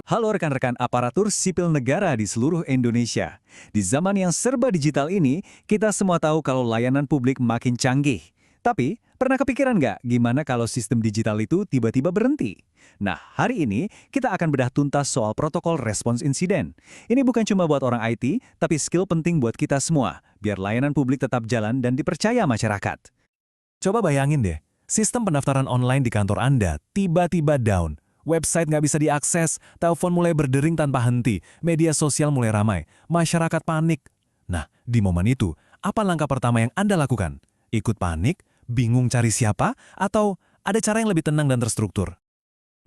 Halo rekan-rekan aparatur sipil negara di seluruh Indonesia. Di zaman yang serba digital ini, kita semua tahu kalau layanan publik makin canggih. Tapi, pernah kepikiran nggak gimana kalau sistem digital itu tiba-tiba berhenti? Nah, hari ini kita akan bedah tuntas soal protokol respons insiden. Ini bukan cuma buat orang IT, tapi skill penting buat kita semua, biar layanan publik tetap jalan dan dipercaya masyarakat. Coba bayangin deh, sistem pendaftaran online di kantor Anda tiba-tiba down. Website nggak bisa diakses, telepon mulai berdering tanpa henti, media sosial mulai ramai, masyarakat panik. Nah, di momen itu, apa langkah pertama yang Anda lakukan? Ikut panik, bingung cari siapa, atau ada cara yang lebih tenang dan terstruktur?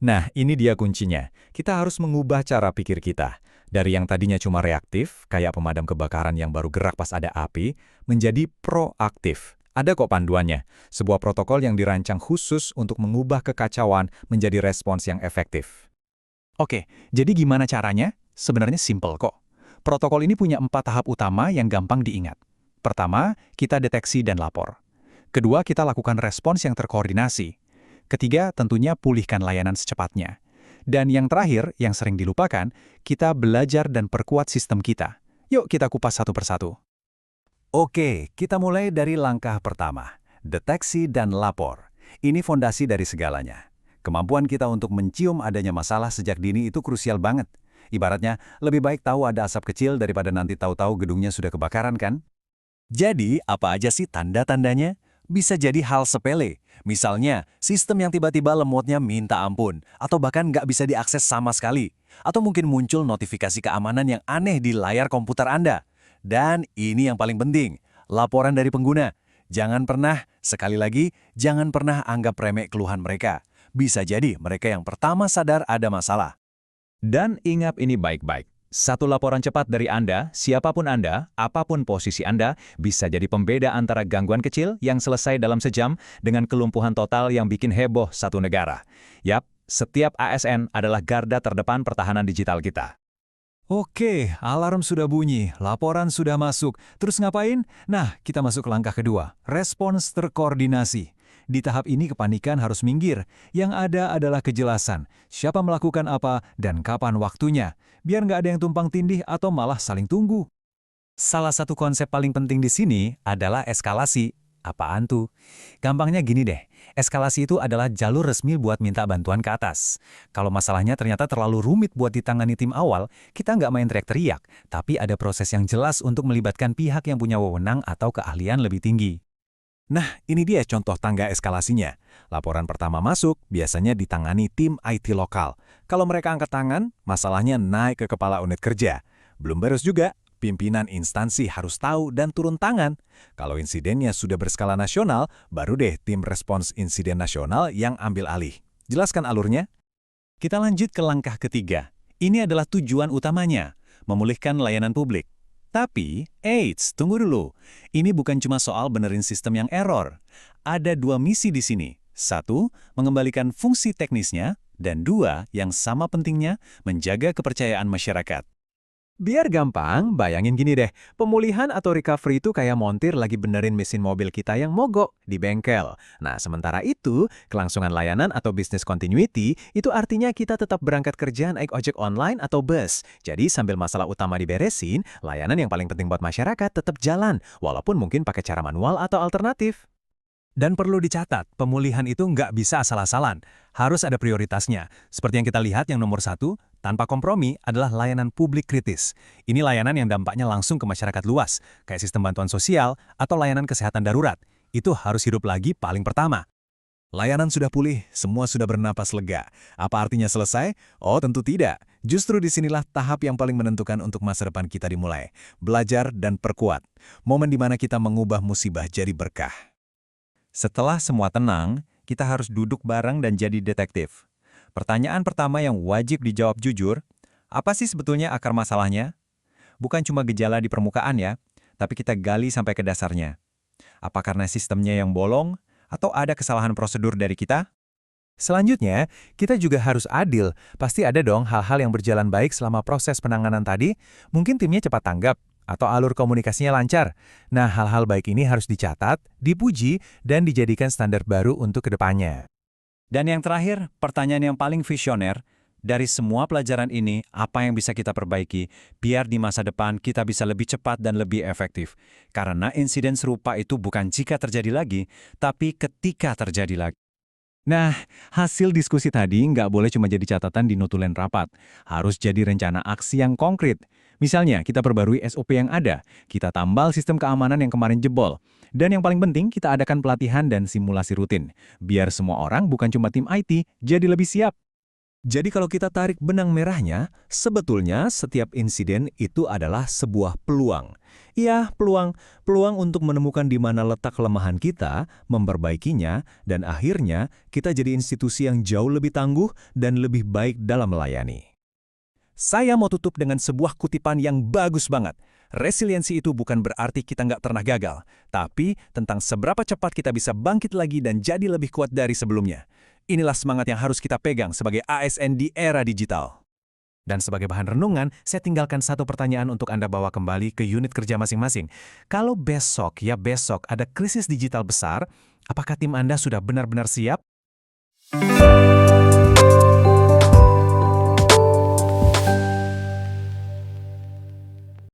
Nah, ini dia kuncinya. Kita harus mengubah cara pikir kita. Dari yang tadinya cuma reaktif, kayak pemadam kebakaran yang baru gerak pas ada api, menjadi proaktif. Ada kok panduannya, sebuah protokol yang dirancang khusus untuk mengubah kekacauan menjadi respons yang efektif. Oke, jadi gimana caranya? Sebenarnya simpel kok. Protokol ini punya 4 tahap utama yang gampang diingat. Pertama, kita deteksi dan lapor. Kedua, kita lakukan respons yang terkoordinasi. Ketiga, tentunya pulihkan layanan secepatnya. Dan yang terakhir, yang sering dilupakan, kita belajar dan perkuat sistem kita. Yuk kita kupas satu persatu. Oke, kita mulai dari langkah pertama, deteksi dan lapor. Ini fondasi dari segalanya. Kemampuan kita untuk mencium adanya masalah sejak dini itu krusial banget. Ibaratnya, lebih baik tahu ada asap kecil daripada nanti tahu-tahu gedungnya sudah kebakaran kan? Jadi, apa aja sih tanda-tandanya? Bisa jadi hal sepele. Misalnya, sistem yang tiba-tiba lemotnya minta ampun, atau bahkan nggak bisa diakses sama sekali. Atau mungkin muncul notifikasi keamanan yang aneh di layar komputer Anda. Dan ini yang paling penting, laporan dari pengguna. Jangan pernah, sekali lagi, jangan pernah anggap remeh keluhan mereka. Bisa jadi mereka yang pertama sadar ada masalah. Dan ingat ini baik-baik. Satu laporan cepat dari Anda, siapapun Anda, apapun posisi Anda, bisa jadi pembeda antara gangguan kecil yang selesai dalam sejam dengan kelumpuhan total yang bikin heboh satu negara. Yap, setiap ASN adalah garda terdepan pertahanan digital kita. Oke, alarm sudah bunyi, laporan sudah masuk. Terus ngapain? Nah, kita masuk ke langkah kedua, respons terkoordinasi. Di tahap ini kepanikan harus minggir. Yang ada adalah kejelasan, siapa melakukan apa dan kapan waktunya. Biar nggak ada yang tumpang tindih atau malah saling tunggu. Salah satu konsep paling penting di sini adalah eskalasi. Apaan tuh? Gampangnya gini deh, eskalasi itu adalah jalur resmi buat minta bantuan ke atas. Kalau masalahnya ternyata terlalu rumit buat ditangani tim awal, kita nggak main teriak-teriak, tapi ada proses yang jelas untuk melibatkan pihak yang punya wewenang atau keahlian lebih tinggi. Nah, ini dia contoh tangga eskalasinya. Laporan pertama masuk, biasanya ditangani tim IT lokal. Kalau mereka angkat tangan, masalahnya naik ke kepala unit kerja. Belum beres juga, pimpinan instansi harus tahu dan turun tangan. Kalau insidennya sudah berskala nasional, baru deh tim respons insiden nasional yang ambil alih. Jelaskan alurnya. Kita lanjut ke langkah ketiga. Ini adalah tujuan utamanya, memulihkan layanan publik. Tapi, eits, tunggu dulu. Ini bukan cuma soal benerin sistem yang error. Ada 2 misi di sini. 1, mengembalikan fungsi teknisnya, dan 2, yang sama pentingnya, menjaga kepercayaan masyarakat. Biar gampang, bayangin gini deh, pemulihan atau recovery itu kayak montir lagi benerin mesin mobil kita yang mogok di bengkel. Nah, sementara itu, kelangsungan layanan atau business continuity itu artinya kita tetap berangkat kerja naik ojek online atau bus. Jadi sambil masalah utama diberesin, layanan yang paling penting buat masyarakat tetap jalan, walaupun mungkin pakai cara manual atau alternatif. Dan perlu dicatat, pemulihan itu nggak bisa asal-asalan. Harus ada prioritasnya. Seperti yang kita lihat yang nomor 1, tanpa kompromi adalah layanan publik kritis. Ini layanan yang dampaknya langsung ke masyarakat luas, kayak sistem bantuan sosial atau layanan kesehatan darurat. Itu harus hidup lagi paling pertama. Layanan sudah pulih, semua sudah bernapas lega. Apa artinya selesai? Oh, tentu tidak. Justru disinilah tahap yang paling menentukan untuk masa depan kita dimulai. Belajar dan perkuat. Momen di mana kita mengubah musibah jadi berkah. Setelah semua tenang, kita harus duduk bareng dan jadi detektif. Pertanyaan pertama yang wajib dijawab jujur, apa sih sebetulnya akar masalahnya? Bukan cuma gejala di permukaan ya, tapi kita gali sampai ke dasarnya. Apa karena sistemnya yang bolong, atau ada kesalahan prosedur dari kita? Selanjutnya, kita juga harus adil. Pasti ada dong hal-hal yang berjalan baik selama proses penanganan tadi. Mungkin timnya cepat tanggap, atau alur komunikasinya lancar. Nah, hal-hal baik ini harus dicatat, dipuji, dan dijadikan standar baru untuk kedepannya. Dan yang terakhir, pertanyaan yang paling visioner, Dari semua pelajaran ini, apa yang bisa kita perbaiki biar di masa depan kita bisa lebih cepat dan lebih efektif? Karena insiden serupa itu bukan jika terjadi lagi, tapi ketika terjadi lagi. Nah, hasil diskusi tadi nggak boleh cuma jadi catatan di notulen rapat. Harus jadi rencana aksi yang konkret. Misalnya, kita perbarui SOP yang ada, kita tambal sistem keamanan yang kemarin jebol. Dan yang paling penting, kita adakan pelatihan dan simulasi rutin. Biar semua orang, bukan cuma tim IT, jadi lebih siap. Jadi kalau kita tarik benang merahnya, sebetulnya setiap insiden itu adalah sebuah peluang. Iya, peluang. Peluang untuk menemukan di mana letak kelemahan kita, memperbaikinya, dan akhirnya kita jadi institusi yang jauh lebih tangguh dan lebih baik dalam melayani. Saya mau tutup dengan sebuah kutipan yang bagus banget. Resiliensi itu bukan berarti kita nggak pernah gagal, tapi tentang seberapa cepat kita bisa bangkit lagi dan jadi lebih kuat dari sebelumnya. Inilah semangat yang harus kita pegang sebagai ASN di era digital. Dan sebagai bahan renungan, saya tinggalkan satu pertanyaan untuk Anda bawa kembali ke unit kerja masing-masing. Kalau besok ada krisis digital besar, apakah tim Anda sudah benar-benar siap?